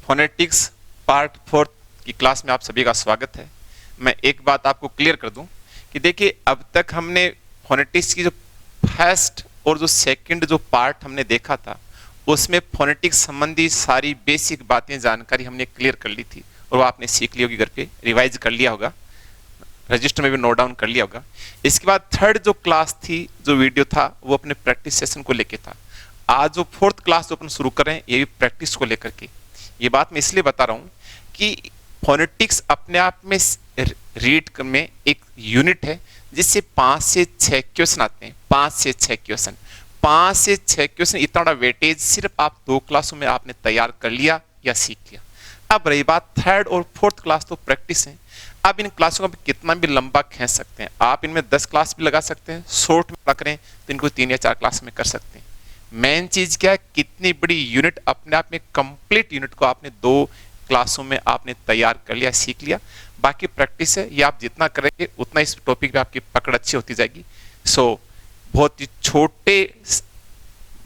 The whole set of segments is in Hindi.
फोनेटिक्स पार्ट 4 की क्लास में आप सभी का स्वागत है। मैं एक बात आपको क्लियर कर दूं कि देखिए, अब तक हमने फोनेटिक्स की जो फर्स्ट और जो सेकंड जो पार्ट हमने देखा था, उसमें फोनेटिक्स संबंधी सारी बेसिक बातें जानकारी हमने क्लियर कर ली थी और वो आपने सीख ली होगी, घर पे रिवाइज कर लिया होगा, रजिस्टर में भी नोट डाउन कर लिया होगा। इसके बाद थर्ड जो क्लास थी, जो वीडियो था, वो अपने प्रैक्टिस सेशन को लेके था। आज जो फोर्थ क्लास जो अपन शुरू कर रहे हैं, ये भी प्रैक्टिस को लेकर के। ये बात मैं इसलिए बता रहा हूँ कि फोनेटिक्स अपने आप में रीड में एक यूनिट है जिससे 5 से 6 क्वेश्चन आते हैं। 5 से 6 क्वेश्चन, 5 से 6 क्वेश्चन, इतना बड़ा वेटेज सिर्फ आप 2 क्लासों में आपने तैयार कर लिया या सीख लिया। अब रही बात थर्ड और फोर्थ क्लास, तो प्रैक्टिस है। आप इन क्लासों को कितना भी लंबा खींच सकते हैं, आप इनमें 10 क्लास भी लगा सकते हैं, शॉर्ट में करें तो इनको 3 या 4 क्लास में कर सकते हैं। मेन चीज क्या है, कितनी बड़ी यूनिट अपने आप में, कंप्लीट यूनिट को आपने 2 क्लासों में आपने तैयार कर लिया, सीख लिया। बाकी प्रैक्टिस है, ये आप जितना करेंगे उतना इस टॉपिक पे आपकी पकड़ अच्छी होती जाएगी। सो बहुत ही छोटे,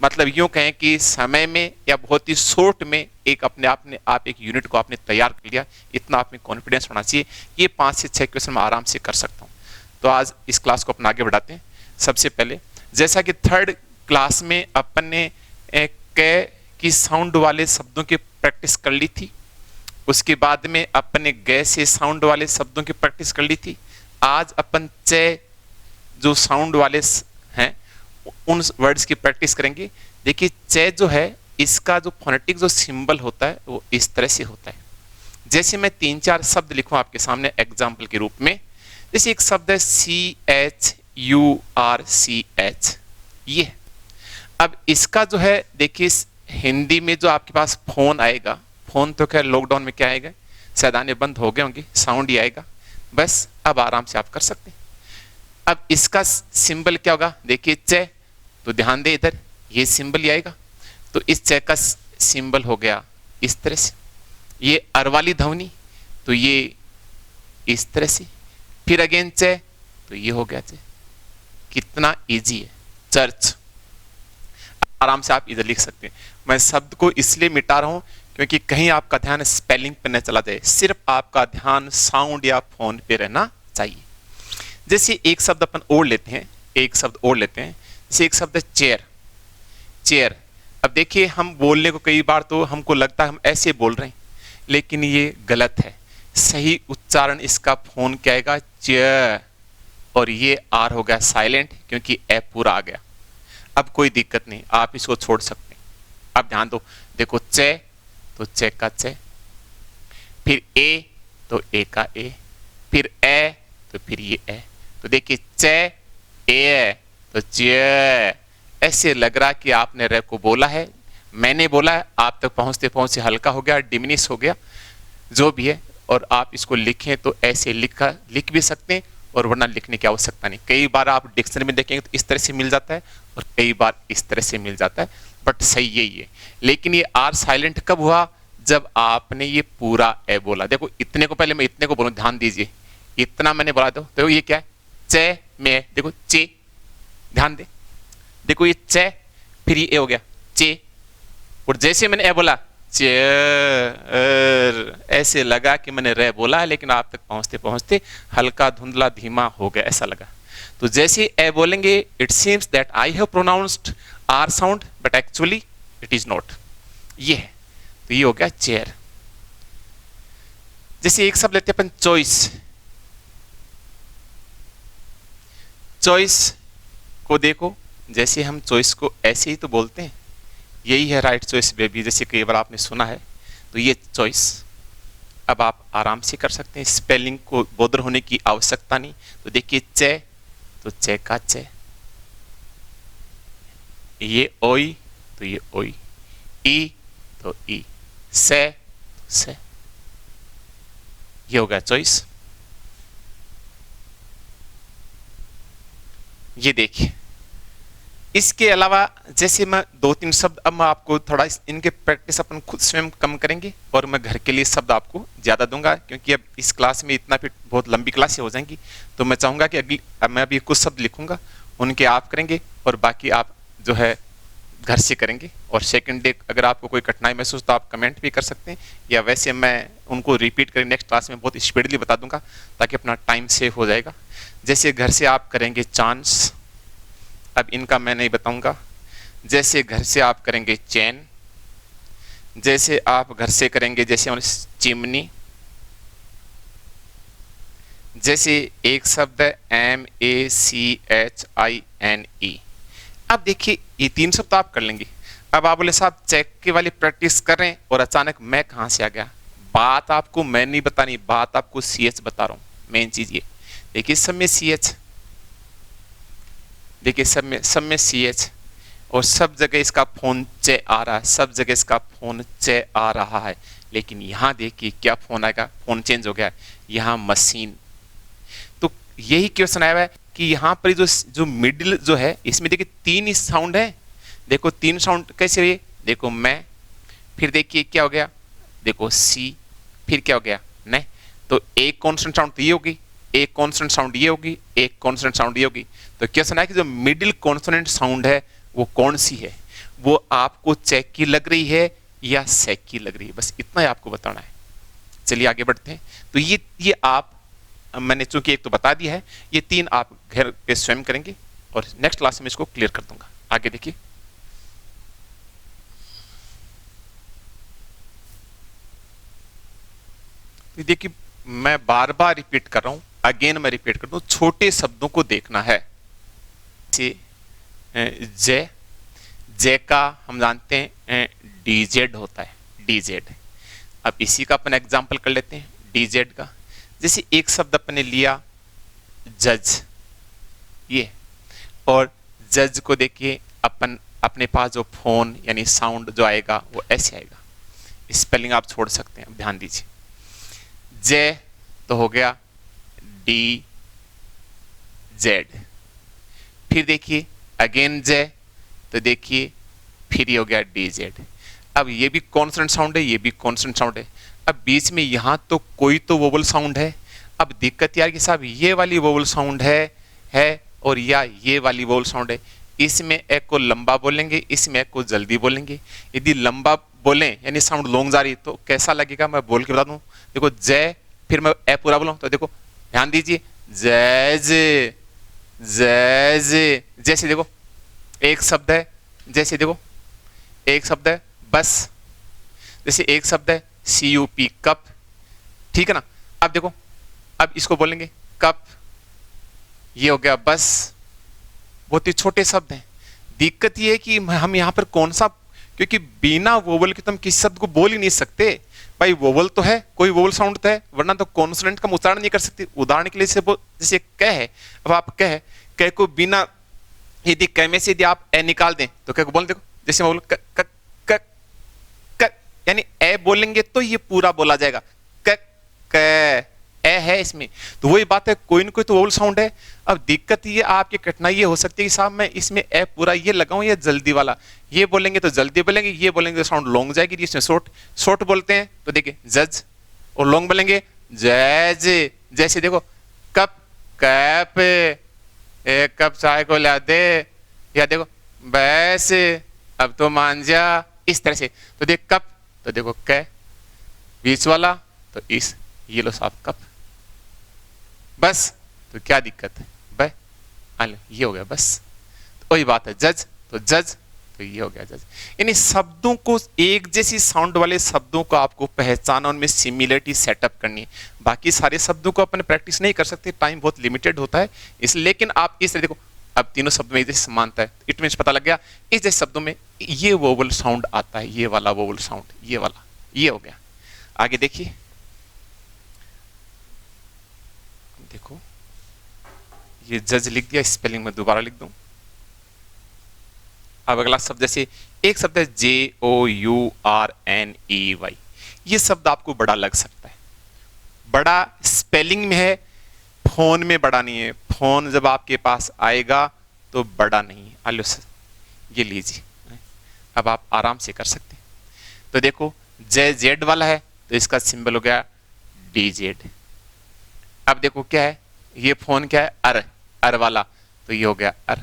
मतलब यूं कहें कि समय में या बहुत ही शॉर्ट में एक अपने आप ने आप एक यूनिट को आपने तैयार कर लिया, इतना आप में कॉन्फिडेंस होना चाहिए। ये 5 से 6 क्वेश्चन मैं आराम से कर सकता हूँ। तो आज इस क्लास को अपन आगे बढ़ाते हैं। सबसे पहले, जैसा कि थर्ड क्लास में अपन ने क की साउंड वाले शब्दों की प्रैक्टिस कर ली थी, उसके बाद में अपन ने ग से साउंड वाले शब्दों की प्रैक्टिस कर ली थी। आज अपन च जो साउंड वाले हैं उन वर्ड्स की प्रैक्टिस करेंगे। देखिए, च जो है, इसका जो फोनेटिक जो सिंबल होता है वो इस तरह से होता है। जैसे मैं 3-4 शब्द लिखूं आपके सामने एग्जाम्पल के रूप में। जैसे एक शब्द है CHURCH, ये है। अब इसका जो है, देखिए हिंदी में जो आपके पास फोन आएगा, फोन तो क्या लॉकडाउन में क्या आएगा, सैदाने बंद हो गए होंगे, साउंड ही आएगा। बस अब आराम से आप कर सकते हैं। अब इसका सिंबल क्या होगा, देखिए च, तो ध्यान दे इधर, ये सिंबल ही आएगा। तो इस च का सिंबल हो गया इस तरह से। ये अर वाली ध्वनि, तो ये इस तरह से। फिर अगेन च, तो ये हो गया च। कितना इजी है, चर्च। आराम से आप इधर लिख सकते हैं। मैं शब्द को इसलिए मिटा रहा हूं क्योंकि कहीं आपका ध्यान स्पेलिंग पे न चला जाए, सिर्फ आपका ध्यान साउंड या फोन पे रहना चाहिए। जैसे एक शब्द अपन और लेते हैं, एक शब्द और लेते हैं। जैसे एक शब्द है चेयर, चेयर। अब देखिए, हम बोलने को कई बार तो हमको लगता है हम ऐसे बोल रहे हैं, लेकिन ये गलत है। सही उच्चारण इसका फोन क्या आएगा, चेयर, और ये आर हो गया साइलेंट क्योंकि ए पूरा आ गया। अब कोई दिक्कत नहीं, आप इसको छोड़ सकते हैं। अब ध्यान दो, देखो चे, तो चे का चे, फिर ए, तो ए का ए, फिर ए, तो फिर ये ए। तो देखिए चे ए, तो चे। ऐसे लग रहा कि आपने रे को बोला है, मैंने बोला है, आप तक पहुंचते पहुंचते हल्का हो गया, डिमिनिश हो गया, जो भी है। और आप इसको लिखें तो ऐसे लिख भी सकते हैं, और वरना लिखने की आवश्यकता नहीं। कई बार आप डिक्शनरी में देखेंगे तो इस तरह से मिल जाता है, और कई बार इस तरह से मिल जाता है, बट सही यही है। लेकिन ये आर साइलेंट कब हुआ, जब आपने ये पूरा ए बोला। देखो इतने को, पहले मैं इतने को बोलूं, ध्यान दीजिए, इतना मैंने बोला तो ये क्या है, चे में, देखो चे, ध्यान दे, देखो ये चे, फिर ये ए हो गया चे, और जैसे मैंने ए बोला चेयर, ऐसे लगा कि मैंने रे बोला है, लेकिन आप तक पहुंचते पहुंचते हल्का धुंधला धीमा हो गया, ऐसा लगा। तो जैसे ए बोलेंगे, it seems that I have pronounced R sound, but actually it is not. ये है, तो ये हो गया चेयर। जैसे एक शब्द लेते हैं अपन चॉइस, चॉइस को देखो, जैसे हम चॉइस को ऐसे ही तो बोलते हैं, यही है राइट चॉइस बेबी, जैसे कई बार आपने सुना है। तो ये चॉइस अब आप आराम से कर सकते हैं, स्पेलिंग को बोदर होने की आवश्यकता नहीं। तो देखिए चे, तो चे का चे, ये ओई, तो ये ओई, ई, तो ई, से, तो से। ये हो गया चॉइस। ये देखिए, इसके अलावा जैसे मैं 2-3 शब्द, अब मैं आपको थोड़ा इनके प्रैक्टिस अपन खुद स्वयं कम करेंगे, और मैं घर के लिए शब्द आपको ज्यादा दूंगा, क्योंकि अब इस क्लास में इतना, फिर बहुत लंबी क्लास हो जाएंगी। तो मैं चाहूंगा कि अब मैं अभी कुछ शब्द लिखूंगा, उनके आप करेंगे, और बाकी आप जो है घर से करेंगे। और सेकंड डे अगर आपको कोई कठिनाई महसूस तो आप कमेंट भी कर सकते हैं, या वैसे मैं उनको रिपीट कर नेक्स्ट क्लास में बहुत स्पीडली बता दूंगा ताकि अपना टाइम सेव हो जाएगा। जैसे घर से आप करेंगे चांस, अब इनका मैं नहीं बताऊंगा। जैसे घर से आप करेंगे चैन, जैसे आप घर से करेंगे जैसे चिमनी, जैसे एक शब्द है MACHINE। अब देखिए ये 3 शब्द आप कर लेंगे। अब आप बोले साहब चेक के वाली प्रैक्टिस कर रहे हैं और अचानक मैं कहां से आ गया। बात आपको मैं नहीं बतानी, बात आपको CH बता रहा हूं। मेन चीज ये देखिए, सब में CH, देखिए सब में CH, और सब जगह इसका फोन चे आ रहा है, सब जगह इसका फोन चे आ रहा है। लेकिन यहां देखिए क्या फोन आएगा, फोन चेंज हो गया है, यहां मशीन। तो यही क्वेश्चन आया है कि यहाँ पर जो मिडिल जो है इसमें देखिए 3 ही साउंड है। देखो 3 साउंड कैसे हुए, देखो मैं, फिर देखिए क्या हो गया, देखो सी, फिर क्या हो गया नहीं। तो एक कॉन्स्टेंट साउंड तो ये होगी, एक कॉन्स्टेंट साउंड ये होगी, एक कॉन्स्टेंट साउंड ये होगी। तो क्वेश्चन है कि जो मिडिल कॉन्सोनेंट साउंड है वो कौन सी है, वो आपको चेक की लग रही है या सेक की लग रही है, बस इतना ही आपको बताना है। चलिए आगे बढ़ते हैं। तो ये आप, मैंने चूंकि एक तो बता दिया है, ये 3 आप घर पे स्वयं करेंगे और नेक्स्ट क्लास में इसको क्लियर कर दूंगा। आगे देखिए, तो देखिए मैं बार बार रिपीट कर रहा हूं, अगेन मैं रिपीट कर दूं, छोटे शब्दों को देखना है। जय, जय का हम जानते हैं डीजेड होता है, डीजेड। अब इसी का अपन एग्जांपल कर लेते हैं डीजेड का। जैसे एक शब्द अपने लिया जज, ये, और जज को देखिए अपन अपने पास जो फोन यानी साउंड जो आएगा वो ऐसे आएगा। स्पेलिंग आप छोड़ सकते हैं, ध्यान दीजिए। जे तो हो गया डी जेड, फिर देखिए अगेन जे, तो देखिए फिर ये हो गया डी जेड। अब ये भी कॉन्सोनेंट साउंड है, ये भी कॉन्सोनेंट साउंड है। अब बीच में यहां तो कोई तो वोवल साउंड है। अब दिक्कत यार कि साहब ये वाली वोवल साउंड है और या ये वाली वोवल साउंड है। इसमें एक को लंबा बोलेंगे, इसमें एक को जल्दी बोलेंगे। यदि लंबा बोलें यानी साउंड लॉन्ग जा रही तो कैसा लगेगा, मैं बोल के बता दूं। देखो जय, फिर मैं ए पूरा बोलूं तो देखो ध्यान दीजिए, जय जे, जय जे। जैसे देखो एक शब्द है, जैसे देखो एक शब्द है बस, जैसे एक शब्द है CUP कप, ठीक है ना। अब देखो, अब इसको बोलेंगे कप, ये हो गया बस। बहुत ही छोटे शब्द हैं। दिक्कत ये है कि हम यहाँ पर कौन सा, क्योंकि बिना वोवल के तो हम किसी शब्द को बोल ही नहीं सकते। भाई वोवल तो है, कोई वोवल साउंड तो है, वरना तो कॉन्सोनेंट का उच्चारण नहीं कर सकते। उदाहरण के लिए जैसे क है, अब आप क को बिना, यदि क में से यदि आप ए निकाल दें तो क को बोल, देखो जैसे मैं बोलूं क क क क, यानी ए बोलेंगे तो ये पूरा बोला जाएगा, क क ए है इसमें। तो वही बात है, कोई ना कोई तो वोवल साउंड है। अब दिक्कत ये, आपकी कठिनाई ये हो सकती है कि साहब मैं इसमें ए पूरा ये लगाऊं या जल्दी वाला, ये बोलेंगे तो जल्दी बोलेंगे, ये बोलेंगे तो साउंड लॉन्ग जाएगी। इसमें शॉर्ट शॉर्ट बोलते हैं तो देखिए जज, और लॉन्ग बोलेंगे जज। जैसे देखो कप कैप, एक कप चाय को ला दे, या देखो बस अब तो मान जा, इस तरह से। तो देख कप, तो देखो कै, बीच वाला तो इस, ये लो साहब कप, बस तो क्या दिक्कत है भाई, ये हो गया बस। तो वही बात है जज, तो जज तो ये हो गया जज। यानी शब्दों को, एक जैसी साउंड वाले शब्दों को आपको पहचाना, उनमें सिमिलरिटी सेटअप करनी है। बाकी सारे शब्दों को अपन प्रैक्टिस नहीं कर सकते, टाइम बहुत लिमिटेड होता है इसलिए। लेकिन आप इस देखो, अब तीनों शब्दों में एक जैसी समानता है, इट मींस पता लग गया इस जैसे शब्दों में ये वोवल साउंड आता है, ये वाला वोवल साउंड, ये वाला, ये हो गया। आगे देखिए, देखो ये जज लिख दिया, स्पेलिंग में दोबारा लिख दूं। अब अगला शब्द, जैसे एक शब्द है JOURNEY, ये शब्द आपको बड़ा लग सकता है, बड़ा स्पेलिंग में है, फोन में बड़ा नहीं है। फोन जब आपके पास आएगा तो बड़ा नहीं है। आलो सर ये लीजिए, अब आप आराम से कर सकते हैं। तो देखो जेड वाला है तो इसका सिंबल हो गया DZ। अब देखो क्या है, ये फोन क्या है, अर वाला, तो ये हो गया अर,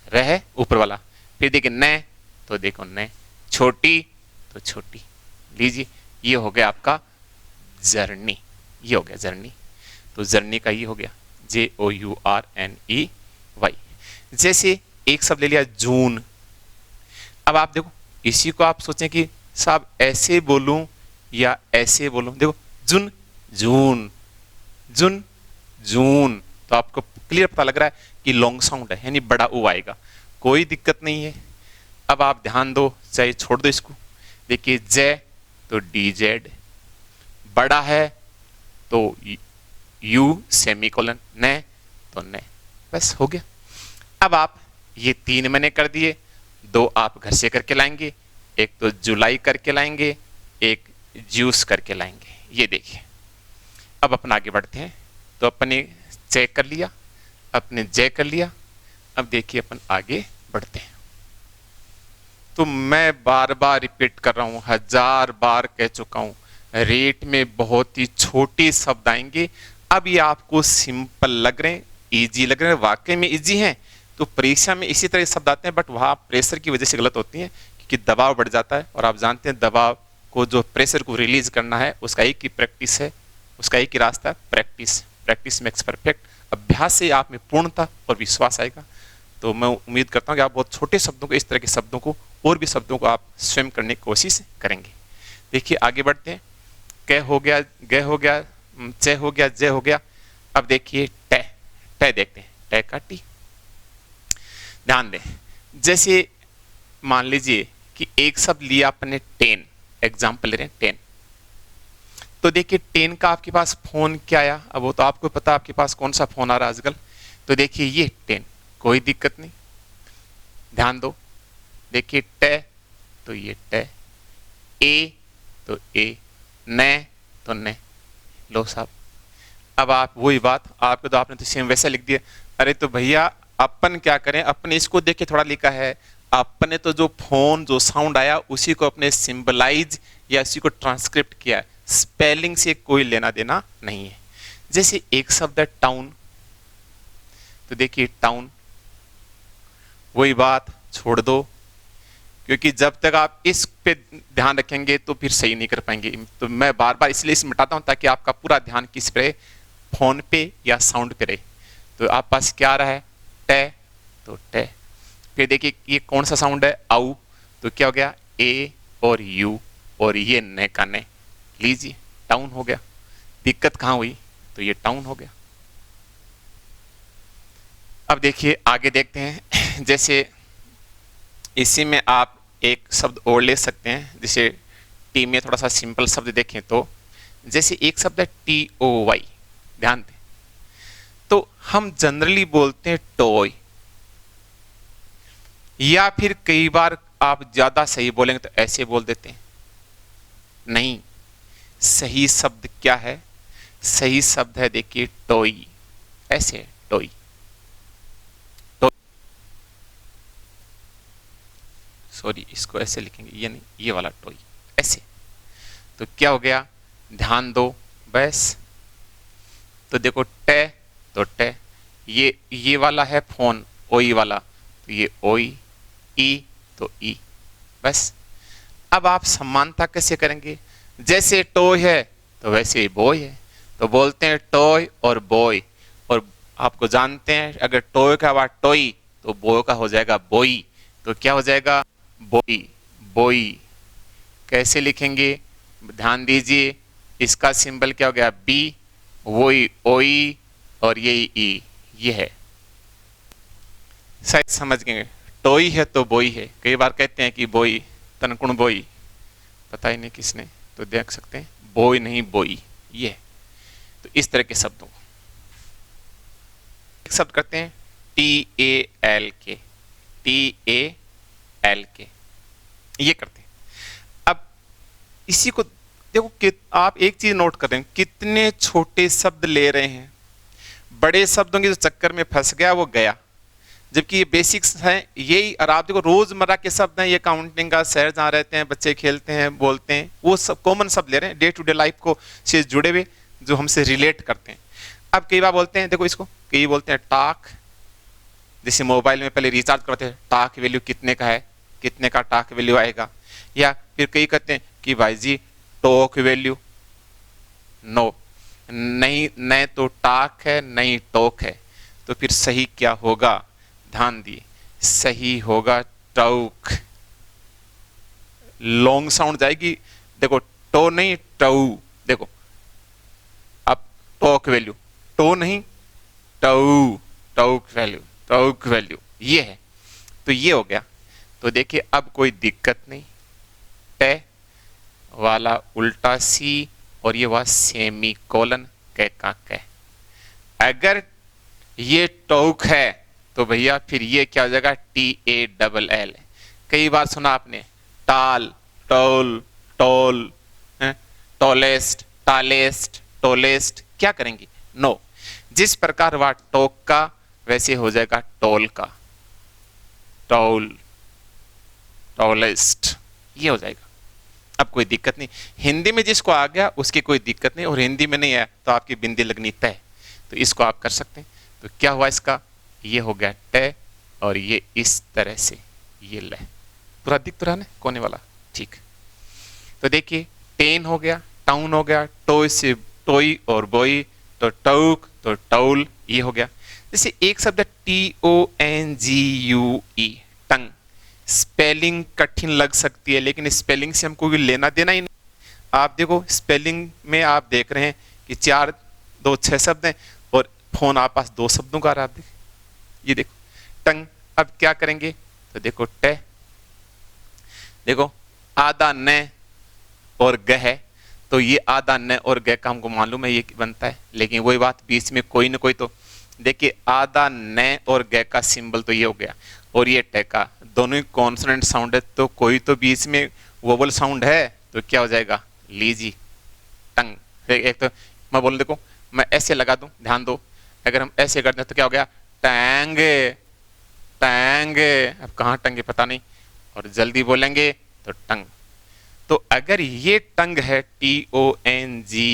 है ऊपर वाला। फिर देखिए न, तो देखो न, छोटी तो छोटी। लीजिए ये हो गया आपका जर्नी, ये हो गया जर्नी। तो जर्नी का ये हो गया JOURNEY। जैसे एक शब्द ले लिया जून। अब आप देखो इसी को आप सोचें कि साहब ऐसे बोलूं या ऐसे बोलूं, देखो जुन जून, जुन जून, तो आपको क्लियर पता लग रहा है कि लॉन्ग साउंड है, यानी बड़ा ऊ आएगा, कोई दिक्कत नहीं है। अब आप ध्यान दो, चाहे छोड़ दो इसको। देखिए जे तो DZ, बड़ा है तो U सेमीकोलन, न तो न, बस हो गया। अब आप ये 3 मैंने कर दिए, 2 आप घर से करके लाएंगे, एक तो जुलाई करके लाएंगे, एक जूस करके लाएंगे। ये देखिए अब अपन आगे बढ़ते हैं। तो अपने चेक कर लिया, अपने जय कर लिया। अब देखिए अपन आगे बढ़ते हैं। तो मैं बार बार रिपीट कर रहा हूं, 1000 बार कह चुका हूं, रेट में बहुत ही छोटे शब्द आएंगे। अब ये आपको सिंपल लग रहे हैं, इजी लग रहे हैं, वाकई में इजी हैं। तो परीक्षा में इसी तरह शब्द आते हैं, बट वहां प्रेशर की वजह से गलत होती है, क्योंकि दबाव बढ़ जाता है। और आप जानते हैं दबाव को, जो प्रेशर को रिलीज करना है, उसका एक ही प्रैक्टिस है, उसका एक ही रास्ता है, प्रैक्टिस। Practice makes perfect. अभ्यास से आप में पूर्णता और विश्वास आएगा। तो मैं उम्मीद करता हूँ कि आप बहुत छोटे शब्दों को, इस तरह के शब्दों को और भी शब्दों को आप स्वयं करने की कोशिश करेंगे। देखिए आगे बढ़ते हैं। क हो गया, ग हो गया, च हो गया, ज हो गया। अब देखिए ट, ट देखते हैं, ट का टी। ध्यान दें, जैसे मान लीजिए कि एक शब्द लिया अपने 10, एग्जाम्पल ले रहे हैं 10। तो देखिए 10 का आपके पास फोन क्या आया, अब वो तो आपको पता आपके पास कौन सा फोन आ रहा है आजकल। तो देखिए ये 10, कोई दिक्कत नहीं, ध्यान दो। देखिए ट तो ये ट, ए तो ए, न तो न। लो साहब, अब आप वही बात, आपको तो आपने तो सेम वैसा लिख दिया। अरे तो भैया अपन क्या करें, अपने इसको देख के थोड़ा लिखा है, अपने तो जो फोन जो साउंड आया उसी को अपने सिंबलाइज या उसी को ट्रांसक्रिप्ट किया है, स्पेलिंग से कोई लेना देना नहीं है। जैसे एक शब्द है टाउन, तो देखिए टाउन, वही बात छोड़ दो, क्योंकि जब तक आप इस पे ध्यान रखेंगे तो फिर सही नहीं कर पाएंगे। तो मैं बार बार इसलिए इसे मिटाता हूं ताकि आपका पूरा ध्यान किस पे रहे, फोन पे या साउंड पे रहे। तो आप पास क्या आ रहा है, ट तो ट। फिर देखिए ये कौन सा साउंड है, आउ, तो क्या हो गया, ए और यू, और ये न का न। लीजिए टाउन हो गया। दिक्कत कहां हुई, तो ये टाउन हो गया। अब देखिए आगे देखते हैं। जैसे इसी में आप एक शब्द और ले सकते हैं, जैसे टी में थोड़ा सा सिंपल शब्द देखें तो जैसे एक शब्द है TOY, ध्यान दें। तो हम जनरली बोलते हैं टॉय, या फिर कई बार आप ज्यादा सही बोलेंगे तो ऐसे बोल देते हैं। नहीं, सही शब्द क्या है, सही शब्द है देखिए टॉय, ऐसे टॉय, सॉरी इसको ऐसे लिखेंगे, ये नहीं, ये वाला टॉय ऐसे। तो क्या हो गया, ध्यान दो बस। तो देखो ट तो ट, ये वाला है फोन, ओई वाला, तो ये ओई, ई तो ई, बस। अब आप समानता कैसे करेंगे, जैसे टॉय है तो वैसे ही बॉय है, तो बोलते हैं टॉय और बॉय। और आपको जानते हैं अगर टॉय का बाद टॉय तो बॉय का हो जाएगा बॉय, तो क्या हो जाएगा, बोई, बोई। कैसे लिखेंगे, ध्यान दीजिए, इसका सिंबल क्या हो गया, बी, वोई ओई, और ये ई, ये है। शायद समझ गए, टोई है तो बोई है। कई बार कहते हैं कि बोई, तनकुण बोई, पता ही नहीं किसने, तो देख सकते हैं बोई नहीं बोई, ये है। तो इस तरह के शब्दों को एक शब्द करते हैं TALK, TALK, ये करते हैं। अब इसी को देखो कि आप एक चीज नोट कर रहे हैं, कितने छोटे शब्द ले रहे हैं, बड़े शब्दों के जो चक्कर में फंस गया वो गया, जबकि ये बेसिक्स हैं यही। और आप देखो रोजमर्रा के शब्द हैं, ये काउंटिंग का, शहर जहाँ रहते हैं, बच्चे खेलते हैं, बोलते हैं, वो सब कॉमन शब्द ले रहे हैं, डे टू डे लाइफ को से जुड़े हुए, जो हमसे रिलेट करते हैं। अब कई बार बोलते हैं, देखो इसको कई बोलते हैं टाक, जैसे मोबाइल में पहले रिचार्ज करते हैं, टाक वैल्यू कितने का है, कितने का टाक वैल्यू आएगा। या फिर कई कहते हैं कि भाई जी टोक वैल्यू, नो, नहीं, न तो टाक है नहीं टोक है, तो फिर सही क्या होगा, ध्यान दिए, सही होगा टोक। लॉन्ग साउंड जाएगी, देखो टो नहीं टू, देखो अब टोक वैल्यू, टो नहीं to, talk value, talk value ये है। तो ये हो गया। तो देखिए अब कोई दिक्कत नहीं, टे वाला उल्टा सी और ये हुआ सेमी कोलन कै का कै। अगर ये टोक है तो भैया फिर ये क्या हो जाएगा, TALL। कई बार सुना आपने टाल, toll, toll, tallest, tallest, tallest, क्या करेंगे, नो, जिस प्रकार वह टोक का वैसे हो जाएगा टोल का, टोल, टोलेस्ट, ये हो जाएगा। अब कोई दिक्कत नहीं, हिंदी में जिसको आ गया उसकी कोई दिक्कत नहीं, और हिंदी में नहीं आया तो आपकी बिंदी लगनी तय, तो इसको आप कर सकते हैं। तो क्या हुआ इसका, ये हो गया टे और ये इस तरह से ये ले, पूरा दिख तो रहा ना कोने वाला, ठीक। तो देखिए टेन हो गया, टाउन हो गया, टोय से टोई और बोई, तो टौक तो टौल, ये हो गया। जैसे एक शब्द TONGUE, टंग, स्पेलिंग कठिन लग सकती है लेकिन स्पेलिंग से हमको भी लेना देना ही नहीं। आप देखो स्पेलिंग में आप देख रहे हैं कि 4 2 6 शब्द हैं और फोन आप पास 2 शब्दों का आ रहा है, आप देखो, ये देखो टंग। अब क्या करेंगे, तो देखो टे, देखो आधा न और ग है, तो ये आधा न और ग का हमको मालूम है ये बनता है, लेकिन वही बात बीच में कोई ना कोई, तो देखिए आधा न और ग का सिंबल तो ये हो गया, और ये टे का, दोनों ही कॉन्सोनेंट साउंड है, तो कोई तो बीच में वोवल साउंड है, तो क्या हो जाएगा, लीजी, टंग। एक तो मैं बोल, देखो मैं ऐसे लगा दूं, ध्यान दो, अगर हम ऐसे करते हैं तो क्या हो गया, टैंग, टैंग, अब कहाँ टंगे पता नहीं, और जल्दी बोलेंगे तो टंग। तो अगर ये टंग है TONGUE,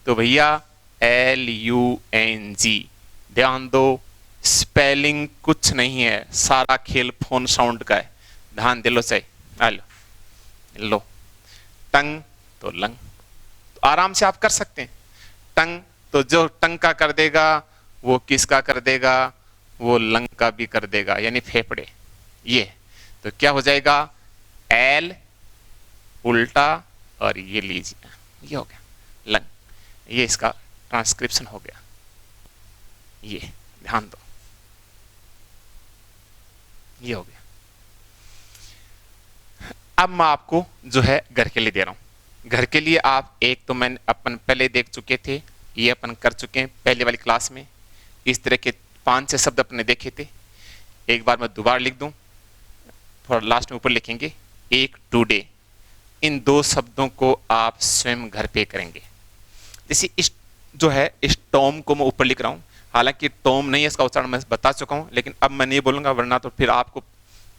तो भैया LUNG, ध्यान दो स्पेलिंग कुछ नहीं है, सारा खेल फोन साउंड का है, ध्यान दे लो सही, लो टंग तो लंग, तो आराम से आप कर सकते हैं। टंग तो जो टंग का कर देगा वो किसका कर देगा, वो लंग का भी कर देगा, यानी फेफड़े, ये तो क्या हो जाएगा, एल उल्टा और ये लीजिए, ये हो गया लंग, ये इसका ट्रांसक्रिप्शन हो गया, ये ध्यान दो, ये हो गया। अब मैं आपको जो है घर के लिए दे रहा हूं। घर के लिए आप एक तो मैंने अपन पहले देख चुके थे, ये अपन कर चुके हैं पहले वाली क्लास में, इस तरह के 5-6 शब्द अपने देखे थे। एक बार मैं दोबारा लिख दूं, थोड़ा लास्ट में ऊपर लिखेंगे, एक टुडे, इन 2 शब्दों को आप स्वयं घर पे करेंगे। जैसे इस जो है इस टॉम को मैं ऊपर लिख रहा हूँ, हालांकि टॉम नहीं है, इसका उच्चारण मैं बता चुका हूँ, लेकिन अब मैं नहीं बोलूंगा, वरना तो फिर आपको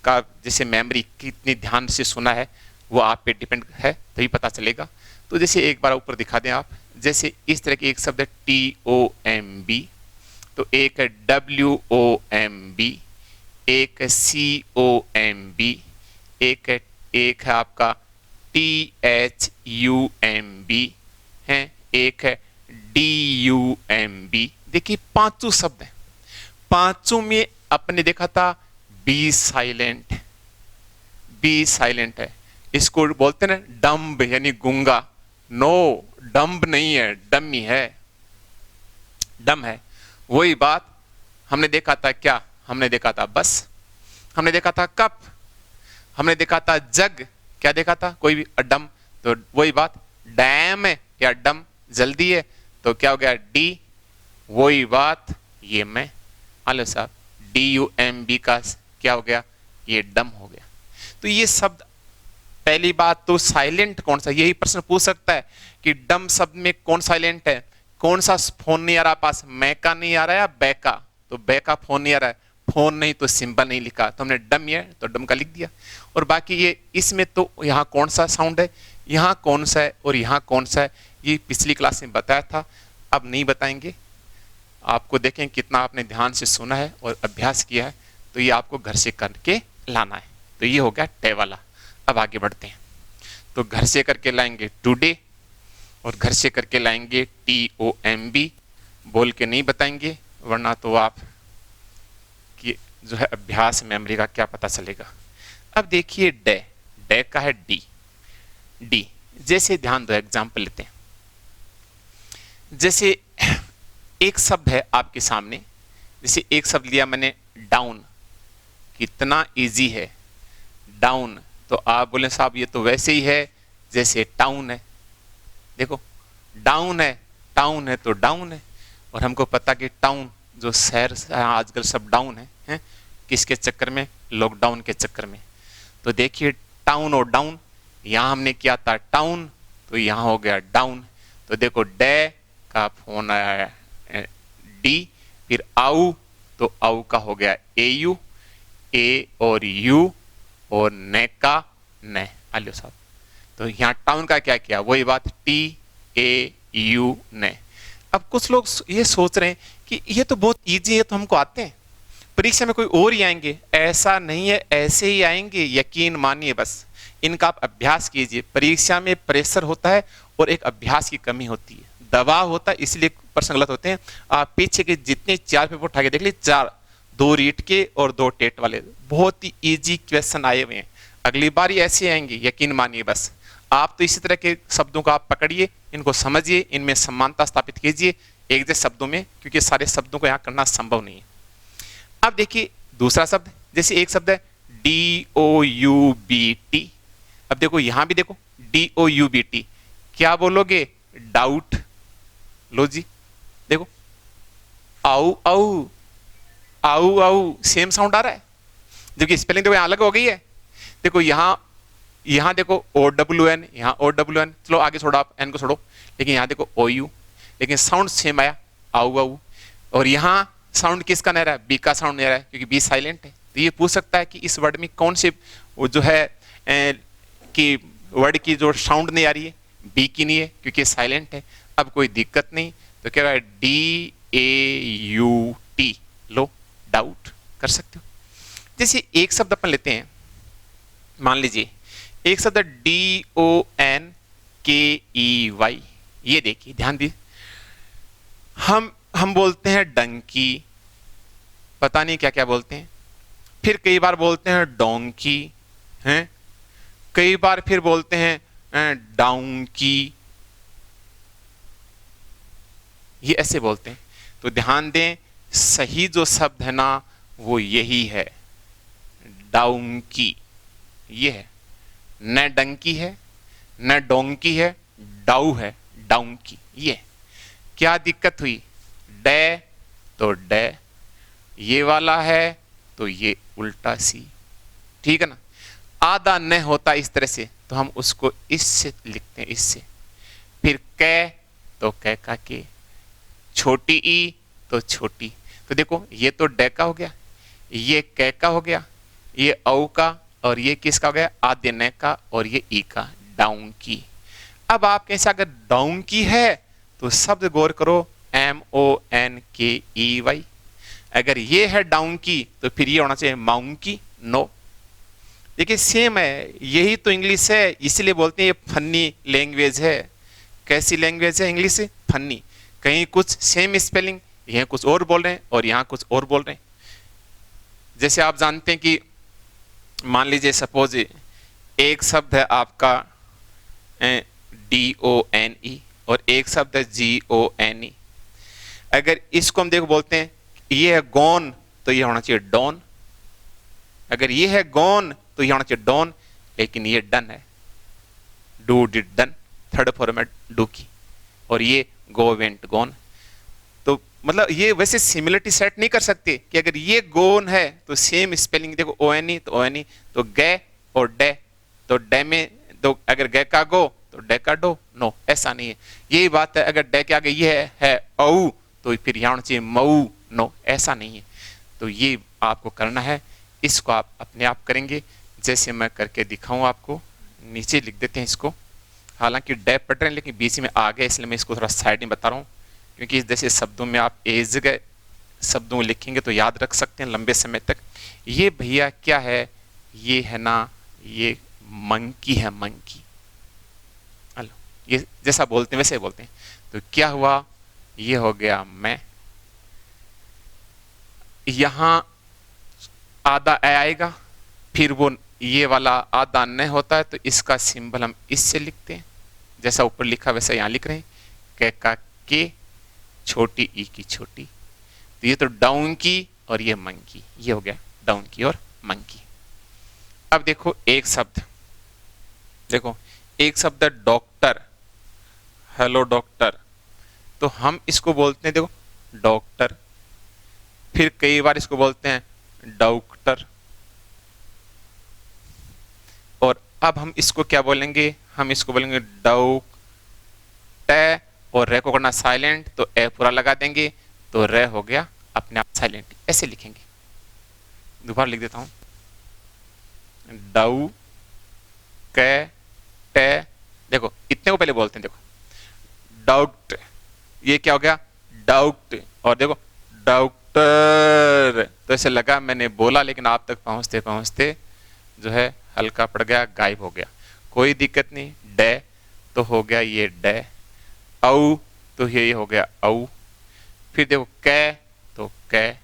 का जैसे मेमोरी कितनी ध्यान से सुना है वो आप पे डिपेंड है, तभी पता चलेगा। तो जैसे एक बार ऊपर दिखा दें आप, जैसे इस तरह के एक शब्द है TOMB, तो एक है WOMB, एक है COMB, एक है आपका THUMB है, एक है DUMB। देखिए 5 शब्द हैं, 5 में अपने देखा था बी साइलेंट, बी साइलेंट है, इसको बोलते हैं ना डम्ब, यानी गूंगा, नो डम्ब नहीं है, डमी है, डम है। वही बात हमने देखा था, क्या हमने देखा था, बस हमने देखा था कप, हमने देखा था जग, क्या देखा था, कोई भी डम, तो वही बात डैम है या डम, जल्दी है, तो क्या हो गया डी, वही बात ये मैं, आलो साहब DUMB का क्या हो गया, ये डम हो गया। तो ये शब्द, पहली बात तो साइलेंट कौन सा, यही प्रश्न पूछ सकता है कि डम शब्द में कौन साइलेंट है, कौन सा फोन नहीं आ रहा पास, मै का नहीं आ रहा है या बै का, तो बै का फोन नहीं आ रहा है, फोन नहीं तो सिंबल नहीं लिखा, तो हमने डम है तो डम का लिख दिया। और बाकी ये इसमें तो यहाँ कौन सा साउंड है, यहाँ कौन सा है और यहाँ कौन सा है, ये पिछली क्लास में बताया था, अब नहीं बताएंगे, आपको देखें कितना आपने ध्यान से सुना है और अभ्यास किया है, तो ये आपको घर से करके लाना है। तो ये हो गया टे वाला। अब आगे बढ़ते हैं। तो घर से करके लाएंगे टुडे, और घर से करके लाएंगे TOMB। बोल के नहीं बताएंगे, वरना तो आप कि जो है अभ्यास मेमोरी का क्या पता चलेगा। अब देखिए डे, डे का है डी। डी जैसे ध्यान दो, एग्जाम्पल लेते हैं। जैसे एक शब्द है आपके सामने, जैसे एक शब्द लिया मैंने डाउन, कितना इजी है डाउन। तो आप बोले साहब ये तो वैसे ही है जैसे टाउन है। देखो डाउन है, टाउन है तो डाउन है, और हमको पता कि टाउन जो शहर आजकल सब डाउन है, किसके चक्कर में? लॉकडाउन के चक्कर में। तो देखिए टाउन और डाउन, यहां हमने किया था टाउन, तो यहां हो गया डाउन। तो देखो डे का फोन आया डी, फिर आउ, तो आउ का हो गया AU, ए और यू, और ने का ने। आलियो साहब, तो यहाँ टाउन का क्या किया? वही बात TAU ने। अब कुछ लोग ये सोच रहे हैं कि ये तो बहुत इजी है, तो हमको आते हैं, परीक्षा में कोई और ही आएंगे। ऐसा नहीं है, ऐसे ही आएंगे, यकीन मानिए। बस इनका आप अभ्यास कीजिए। परीक्षा में प्रेशर होता है और एक अभ्यास की कमी होती है, दबाव होता है, इसलिए प्रश्न गलत होते हैं। आप पीछे के जितने 4 पेपर उठा के देख लीजिए, 4, 2 रीट के और 2 टेट वाले, बहुत ही इजी क्वेश्चन आए हुए हैं। अगली बार ही ऐसे आएंगे, यकीन मानिए। बस आप तो इसी तरह के शब्दों को आप पकड़िए, इनको समझिए, इनमें समानता स्थापित कीजिए एक जैसे शब्दों में, क्योंकि सारे शब्दों को यहाँ करना संभव नहीं है। अब देखिए दूसरा शब्द, जैसे एक शब्द है DOUBT। अब देखो यहां भी देखो DOUBT, क्या बोलोगे? डाउट। लो जी, देखो आउ आउ, आउ आउ, सेम साउंड आ रहा है, जबकि स्पेलिंग देखो यहां अलग हो गई है। देखो यहां देखो OWN, यहां OWN, चलो आगे छोड़ो, आप N को छोड़ो, लेकिन यहां देखो OU, लेकिन साउंड सेम आया, आउ आउ। और यहां साउंड किसका नहीं रहा है? बी का साउंड नहीं रहा है, क्योंकि बी साइलेंट है। तो ये पूछ सकता है कि इस वर्ड में कौन से वो जो है कि वर्ड की जो साउंड नहीं आ रही है, बी की नहीं है, क्योंकि साइलेंट है। अब कोई दिक्कत नहीं, तो क्या है? DAUT, लो डाउट कर सकते हो। जैसे एक शब्द अपन लेते हैं, मान लीजिए एक शब्द DONKEY। ये देखिए ध्यान दीजिए, हम बोलते हैं डंकी, पता नहीं क्या क्या बोलते हैं, फिर कई बार बोलते हैं डोंकी, हैं, कई बार फिर बोलते हैं डाउंकी, ये ऐसे बोलते हैं। तो ध्यान दें, सही जो शब्द है ना वो यही है, डाउंकी। ये है, न डंकी है न डोंकी है, डाउ है, डाउंकी। ये क्या दिक्कत हुई? डे तो डे, ये वाला है तो ये उल्टा सी, ठीक है ना। आधा न होता इस तरह से, तो हम उसको इससे लिखते हैं, इससे। फिर कै तो कै का के, छोटी ई तो छोटी। तो देखो ये तो डे का हो गया, ये कै का हो गया, ये औ का, और ये किसका हो गया? आधे न का, और ये ई का, डाउन की। अब आप कैसे, अगर डाउन की है तो शब्द गौर करो, MONKEY। अगर ये है डाउन की तो फिर ये होना चाहिए माउंट की, नो। देखिए सेम है, यही तो इंग्लिश है, इसलिए बोलते हैं ये फनी लैंग्वेज है। कैसी लैंग्वेज है इंग्लिश? फनी। कहीं कुछ सेम स्पेलिंग, यहाँ कुछ और बोल रहे हैं और यहाँ कुछ और बोल रहे हैं। जैसे आप जानते हैं कि मान लीजिए सपोज एक शब्द है आपका DONE और एक शब्द है GONE। अगर इसको हम देखो बोलते हैं ये है गॉन, तो ये होना चाहिए डॉन। अगर ये है गॉन तो ये होना चाहिए डॉन, लेकिन ये डन है, do did done, third format do की, और ये गो वेंट गॉन। तो मतलब ये वैसे सिमिलरिटी सेट नहीं कर सकते कि अगर ये गोन है तो सेम स्पेलिंग देखो, ONE तो ONE, तो गे और डे, तो डे में तो अगर गे का गो तो डे का डो, नो, ऐसा नहीं है। यही बात है, अगर डे के आगे ये है औ, तो फिर यहाँ होना चाहिए मऊ, नो, ऐसा नहीं है। तो ये आपको करना है, इसको आप अपने आप करेंगे जैसे मैं करके दिखाऊं आपको। नीचे लिख देते हैं इसको, हालांकि डे पढ़ रहे हैं लेकिन बीच में आ गया, इसलिए मैं इसको थोड़ा साइड में बता रहा हूँ। क्योंकि जैसे शब्दों में आप एक जगह शब्दों को लिखेंगे तो याद रख सकते हैं लंबे समय तक। ये भैया क्या है, ये है ना, ये मंकी है, मंकी। हेलो, ये जैसा बोलते हैं वैसे बोलते हैं। तो क्या हुआ, ये हो गया मैं, यहां आधा ए आएगा, फिर वो ये वाला आधा न होता है तो इसका सिंबल हम इससे लिखते हैं, जैसा ऊपर लिखा वैसा यहां लिख रहे हैं, के का के, छोटी ई की छोटी। तो ये तो डाउन की और ये मंकी, ये हो गया डाउन की और मंकी। अब देखो एक शब्द, देखो एक शब्द डॉक्टर, हेलो डॉक्टर, तो हम इसको बोलते हैं, देखो डॉक्टर, फिर कई बार इसको बोलते हैं डॉक्टर, और अब हम इसको क्या बोलेंगे, हम इसको बोलेंगे डॉक टे, और रे को करना साइलेंट तो ए पूरा लगा देंगे, तो रे हो गया अपने आप साइलेंट, ऐसे लिखेंगे। दोबारा लिख देता हूं, डाउ के टे, देखो इतने को पहले बोलते हैं, देखो डाउट, ये क्या हो गया डाउट, और देखो डॉक्टर, तो ऐसे लगा मैंने बोला लेकिन आप तक पहुंचते पहुंचते जो है हल्का पड़ गया, गायब हो गया, कोई दिक्कत नहीं। डे तो हो गया ये डे, औ तो ये हो गया औ, फिर देखो कै तो कै,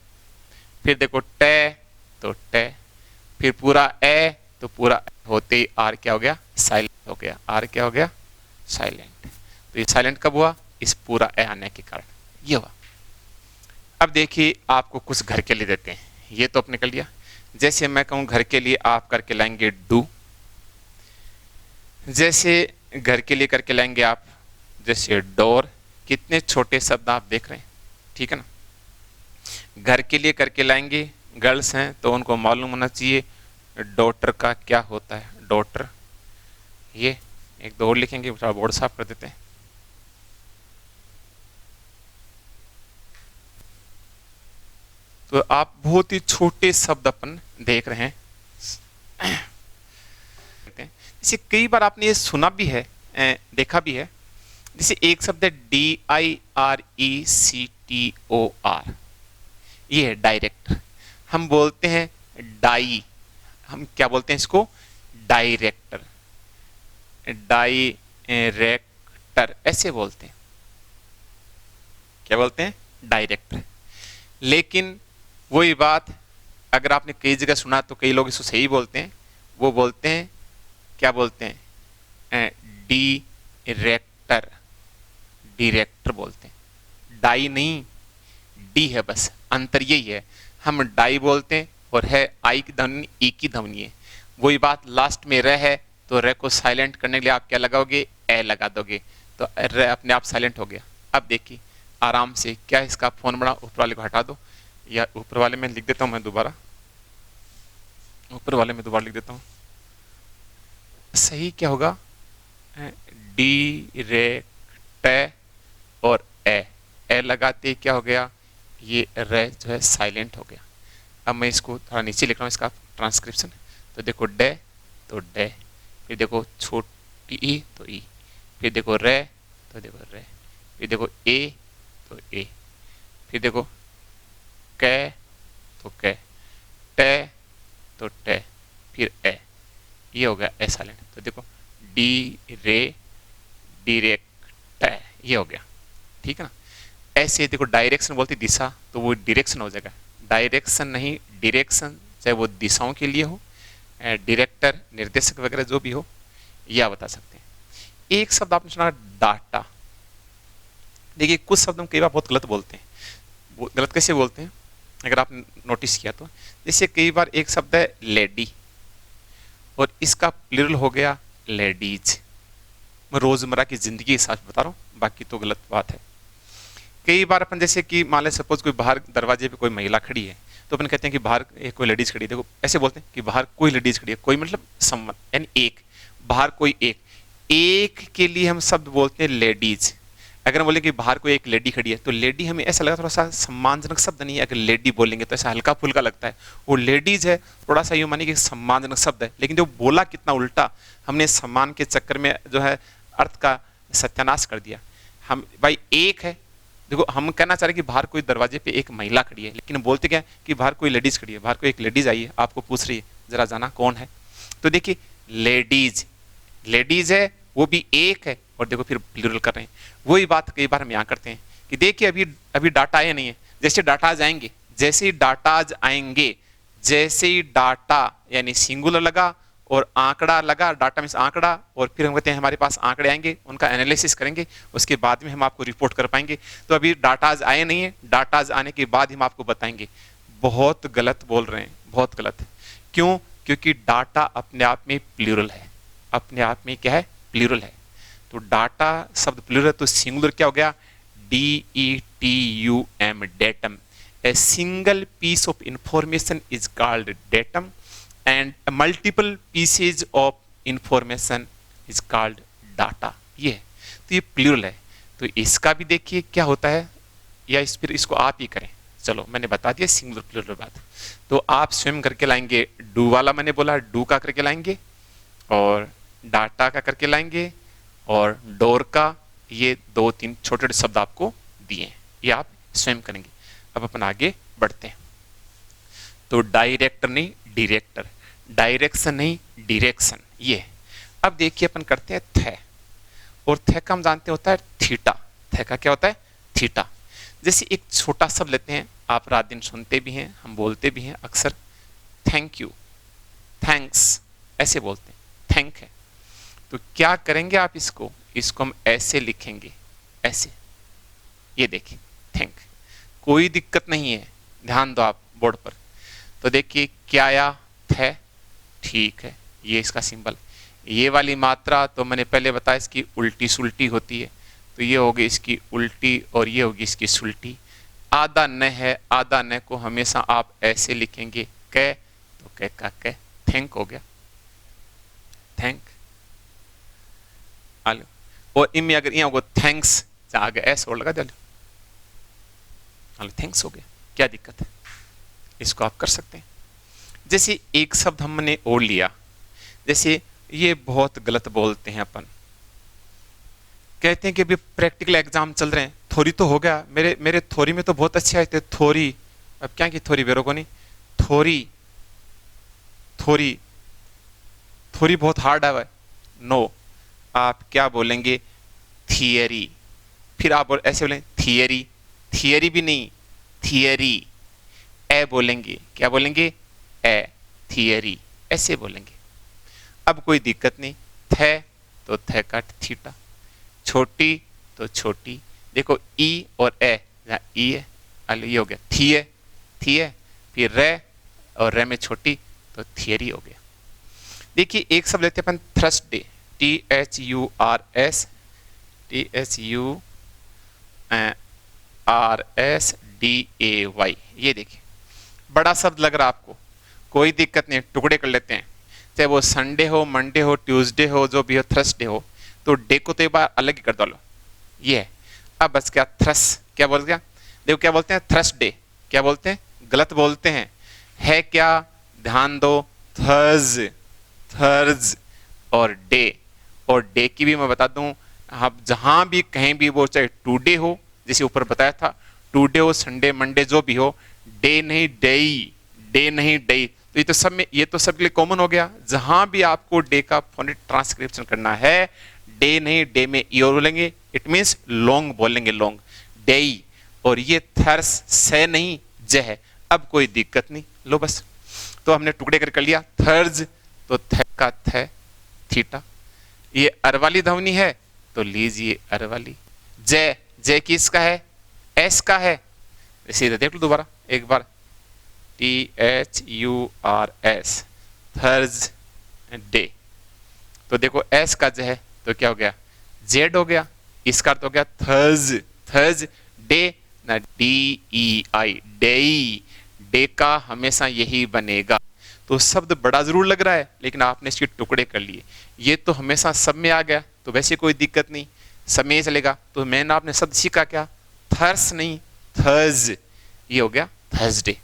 फिर देखो टे तो टे, फिर पूरा ए तो पूरा होते ही आर क्या हो गया साइलेंट हो गया, आर क्या हो गया साइलेंट। तो ये साइलेंट कब हुआ, इस पूरा ए आने के कारण ये हुआ। अब देखिए आपको कुछ घर के लिए देते हैं, ये तो अपने कर लिया। जैसे मैं कहूं घर के लिए, आप करके लाएंगे डू, जैसे घर के लिए करके लाएंगे आप, जैसे डोर, कितने छोटे शब्द आप देख रहे हैं, ठीक है ना। घर के लिए करके लाएंगे, गर्ल्स हैं तो उनको मालूम होना चाहिए डॉटर का क्या होता है, डॉटर। ये एक दो और लिखेंगे, थोड़ा बोर्ड साफ कर देते हैं। तो आप बहुत ही छोटे शब्द अपन देख रहे हैं। जैसे कई बार आपने ये सुना भी है, देखा भी है, जैसे एक शब्द है DIRECTOR, ये है डायरेक्टर। हम बोलते हैं डाई, हम क्या बोलते हैं इसको डायरेक्टर, डायरेक्टर ऐसे बोलते हैं, क्या बोलते हैं डायरेक्टर। लेकिन वही बात अगर आपने कई जगह सुना तो कई लोग इसको सही बोलते हैं, वो बोलते हैं क्या बोलते हैं डायरेक्टर, डायरेक्टर बोलते हैं, डाई नहीं डी है, बस अंतर यही है। हम डाई बोलते हैं और है आई की ध्वनि, ई की ध्वनि है। वही बात लास्ट में रह है तो रह को साइलेंट करने के लिए आप क्या लगाओगे, ए लगा दोगे, तो रह अपने आप साइलेंट हो गया। अब देखिए आराम से, क्या इसका फोन बड़ा, ऊपर वाले को हटा दो, या ऊपर वाले में लिख देता हूं मैं दोबारा, ऊपर वाले में दोबारा लिख देता हूं, सही क्या होगा डायरेक्ट और ए लगाते क्या हो गया, ये रे जो है साइलेंट हो गया। अब मैं इसको थोड़ा नीचे लिख रहा हूँ इसका ट्रांसक्रिप्शन, तो देखो डे तो डे, फिर देखो छोटी ई तो ई, फिर देखो रे तो देखो रे, फिर देखो ए तो ए, फिर देखो कै तो कै, टे तो टे, फिर ए, ये हो गया ए साइलेंट। तो देखो डी रे डायरेक्ट, ये हो गया, ठीक है ना। ऐसे देखो डायरेक्शन बोलते दिशा, तो वो डायरेक्शन हो जाएगा, डायरेक्शन नहीं डायरेक्शन, चाहे वो दिशाओं के लिए हो, डायरेक्टर निर्देशक वगैरह जो भी हो, यह बता सकते हैं। एक शब्द आपने सुना डाटा, देखिए कुछ शब्द हम कई बार बहुत गलत बोलते हैं, वो गलत कैसे बोलते हैं अगर आप नोटिस किया तो, जैसे कई बार एक शब्द है लेडी और इसका प्लूरल हो गया लेडीज। मैं रोजमर्रा की जिंदगी के हिसाब से बता रहा हूँ, बाकी तो गलत बात है। कई बार अपन जैसे कि मान ले सपोज कोई बाहर दरवाजे पे कोई महिला खड़ी है, तो अपन कहते हैं कि बाहर कोई लेडीज खड़ी है, देखो ऐसे बोलते हैं कि बाहर कोई लेडीज खड़ी है, कोई मतलब समवन यानी एक, बाहर कोई एक के लिए हम शब्द बोलते हैं लेडीज। अगर हम बोले कि बाहर कोई एक लेडी खड़ी है, तो लेडी हमें ऐसा लगा थोड़ा सा सम्मानजनक शब्द नहीं है, अगर लेडी बोलेंगे तो ऐसा हल्का फुल्का लगता है, वो लेडीज है थोड़ा सा यूं मानिए कि सम्मानजनक शब्द है, लेकिन जो बोला कितना उल्टा, हमने सम्मान के चक्कर में जो है अर्थ का सत्यानाश कर दिया। हम भाई एक है देखो हम कहना चाह रहे हैं कि बाहर कोई दरवाजे पे एक महिला खड़ी है, लेकिन बोलते क्या है कि बाहर कोई लेडीज खड़ी है, बाहर कोई एक लेडीज आई है, आपको पूछ रही है जरा जाना कौन है। तो देखिए लेडीज, लेडीज है वो भी एक है, और देखो फिर प्लूरल कर रहे हैं। वही बात कई बार हम यहाँ करते हैं कि देखिए अभी अभी डाटा आया नहीं है, जैसे डाटा आज आएंगे, जैसे ही डाटा आज आएंगे, जैसे ही डाटा यानी सिंगुलर लगा और आंकड़ा लगा, डाटा मीन्स आंकड़ा, और फिर हम कहते हैं हमारे पास आंकड़े आएंगे, उनका एनालिसिस करेंगे, उसके बाद में हम आपको रिपोर्ट कर पाएंगे। तो अभी डाटा आज आए नहीं है, डाटा आज आने के बाद हम आपको बताएंगे। बहुत गलत बोल रहे हैं, बहुत गलत। क्यों? क्योंकि डाटा अपने आप में प्लूरल है, अपने आप में क्या है? प्लूरल है। तो डाटा शब्द प्लूरल, तो सिंगुलर क्या हो गया? DETUM, datum. A single piece of information is called datum and a multiple pieces of information is called data। ये है, तो ये प्लूरल है। तो इसका भी देखिए क्या होता है, या इस फिर इसको आप ही करें। चलो मैंने बता दिया सिंगुलर प्लूरल बात। तो आप स्वयं करके लाएंगे, डू वाला मैंने बोला डू का करके लाएंगे, और डाटा का करके लाएंगे, और डोर का। ये 2-3 छोटे छोटे शब्द आपको दिए हैं, ये आप स्वयं करेंगे। अब अपन आगे बढ़ते हैं। तो डायरेक्टर नहीं डायरेक्टर, डायरेक्शन नहीं डायरेक्शन, ये। अब देखिए अपन करते हैं थे, और थे का हम जानते होता है थीटा। थे का क्या होता है? थीटा। जैसे एक छोटा शब्द लेते हैं, आप रात दिन सुनते भी हैं, हम बोलते भी हैं अक्सर, थैंक यू, थैंक्स, ऐसे बोलते हैं, थैंक है। तो क्या करेंगे आप इसको हम ऐसे लिखेंगे, ऐसे, ये देखिए थैंक। कोई दिक्कत नहीं है, ध्यान दो आप बोर्ड पर। तो देखिए क्या आया? थे, ठीक है, ये इसका सिंबल। ये वाली मात्रा तो मैंने पहले बताया इसकी उल्टी सुल्टी होती है, तो ये होगी इसकी उल्टी और ये होगी इसकी सुल्टी। आधा न है, आधा न को हमेशा आप ऐसे लिखेंगे कै, तो कै का कै, थैंक हो गया, थैंक। आलो, और इनमें अगर यहाँ होगा थैंक्स, आगे ऐसे और लगा दो, थैंक्स हो गया, क्या दिक्कत है? इसको आप कर सकते हैं। जैसे एक शब्द हमने और लिया, जैसे ये बहुत गलत बोलते हैं अपन, कहते हैं कि अभी प्रैक्टिकल एग्जाम चल रहे हैं, थोड़ी तो हो गया, मेरे थोड़ी में तो बहुत अच्छे आए थे, थोड़ी। अब क्या की थोड़ी बेरो को नहीं, थोड़ी थोड़ी थोड़ी बहुत हार्ड है। नो, आप क्या बोलेंगे? थियरी। फिर आप ऐसे बोलें थियरी, थियरी भी नहीं, थियरी। ए बोलेंगे, क्या बोलेंगे? ए, थियरी, ऐसे बोलेंगे। अब कोई दिक्कत नहीं। थे तो थे का थीटा, छोटी तो छोटी। देखो ई और ए, जहाँ ई है, ये हो गया थिए, थिए, फिर रे, और रे में छोटी, तो थियरी हो गया। देखिए एक शब्द लेते हैं अपन थर्सडे, THURS, THURSDAY। ये देखिए बड़ा शब्द लग रहा है आपको, कोई दिक्कत नहीं, टुकड़े कर लेते हैं। चाहे वो संडे हो, मंडे हो, ट्यूसडे हो, जो भी हो, थर्सडे हो, तो डे को तो एक बार अलग ही कर दो। ये है। अब बस क्या थ्रस, क्या बोल गया? देखो क्या बोलते हैं? थर्सडे, क्या बोलते हैं? गलत बोलते हैं। है क्या? ध्यान दो, थर्स, थर्स, और डे। और डे की भी मैं बता दूं, आप जहां भी कहीं भी वो चाहे टुडे हो, जैसे ऊपर बताया था, टुडे हो, संडे, मंडे, जो भी हो, डे नहीं डेई, डे नहीं डेई। तो ये तो सब में, ये तो सबके लिए कॉमन हो गया। जहां भी आपको डे का फोनेटिक ट्रांसक्रिप्शन करना है, डे नहीं डे में ई और बोलेंगे, इट मीन्स लॉन्ग बोलेंगे, लॉन्ग, डेई। और ये थर्स से नहीं ज है। अब कोई दिक्कत नहीं, लो बस। तो हमने टुकड़े कर लिया, थर्ज तो थ का थ, थीटा। ये अर वाली ध्वनि है तो लीजिए अर वाली। जय, जय किसका है? एस का है। सीधे देख लो दोबारा एक बार, THURS, थर्स डे। तो देखो एस का ज है तो क्या हो गया? जेड हो गया। इसका अर्थ हो गया थर्स, थर्स डे ना, DEI, डेई। डे का हमेशा यही बनेगा। तो शब्द बड़ा जरूर लग रहा है, लेकिन आपने इसके टुकड़े कर लिए। ये तो हमेशा सब में आ गया, तो वैसे कोई दिक्कत नहीं, सब में चलेगा। तो मैंने आपने शब्द सीखा क्या? थर्स नहीं, थर्स। ये हो गया थर्सडे।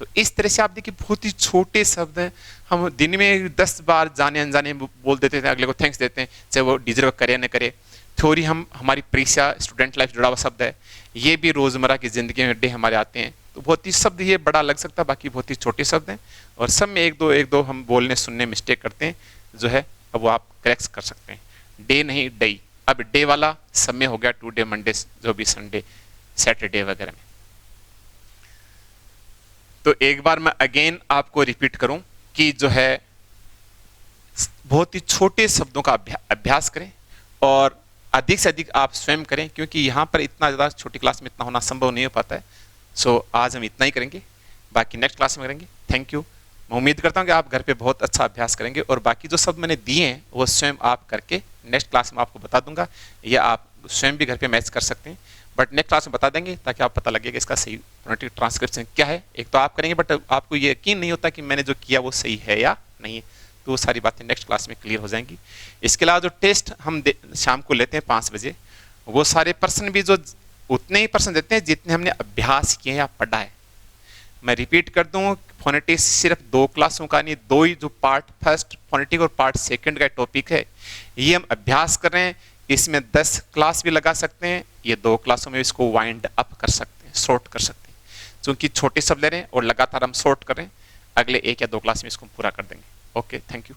तो इस तरह से आप देखिए बहुत ही छोटे शब्द हैं, हम दिन में 10 बार जाने अनजाने बोल देते थे, अगले को थैंक्स देते हैं, चाहे वो डिजर्व करे न करे। थ्योरी हम हमारी परीक्षा स्टूडेंट लाइफ जुड़ा हुआ शब्द है, ये भी रोजमर्रा की जिंदगी में डे हमारे आते हैं। तो बहुत ही शब्द ये बड़ा लग सकता है, बाकी बहुत ही छोटे शब्द हैं और सब में एक दो हम बोलने सुनने मिस्टेक करते हैं, जो है अब वो आप करेक्ट कर सकते हैं। डे नहीं डे, अब डे वाला सब में हो गया, टुडे, मंडे, जो भी संडे, सैटरडे वगैरह में। तो एक बार मैं अगेन आपको रिपीट करूं कि जो है बहुत ही छोटे शब्दों का अभ्यास करें और अधिक से अधिक आप स्वयं करें, क्योंकि यहाँ पर इतना ज़्यादा छोटी क्लास में इतना होना संभव नहीं हो पाता है। सो आज हम इतना ही करेंगे, बाकी नेक्स्ट क्लास में करेंगे। Thank you. मैं उम्मीद करता हूँ कि आप घर पे बहुत अच्छा अभ्यास करेंगे और बाकी जो शब्द मैंने दिए हैं वो स्वयं आप करके नेक्स्ट क्लास में आपको बता दूंगा, या आप स्वयं भी घर पे मैच कर सकते हैं, बट नेक्स्ट क्लास में बता देंगे ताकि आप पता लगेगा इसका सही फोनेटिक ट्रांसक्रिप्शन क्या है। एक तो आप करेंगे बट आपको ये यकीन नहीं होता कि मैंने जो किया वो सही है या नहीं है, तो वो सारी बातें नेक्स्ट क्लास में क्लियर हो जाएंगी। इसके अलावा जो टेस्ट हम शाम को लेते हैं 5 बजे, वो सारे प्रश्न भी जो उतने ही प्रश्न देते हैं जितने हमने अभ्यास किए या पढ़ा है। मैं रिपीट कर दूं, फोनेटिक्स सिर्फ 2 क्लासों का नहीं, 2 ही जो पार्ट फर्स्ट फोनेटिक और पार्ट सेकंड का टॉपिक है, ये हम अभ्यास कर रहे हैं। इसमें 10 क्लास भी लगा सकते हैं, ये 2 क्लासों में इसको वाइंड अप कर सकते हैं, शॉर्ट कर सकते हैं, क्योंकि छोटे शब्द ले रहे हैं और लगातार हम शॉर्ट कर रहे हैं। अगले 1 या 2 क्लास में इसको पूरा कर देंगे। Okay, thank you.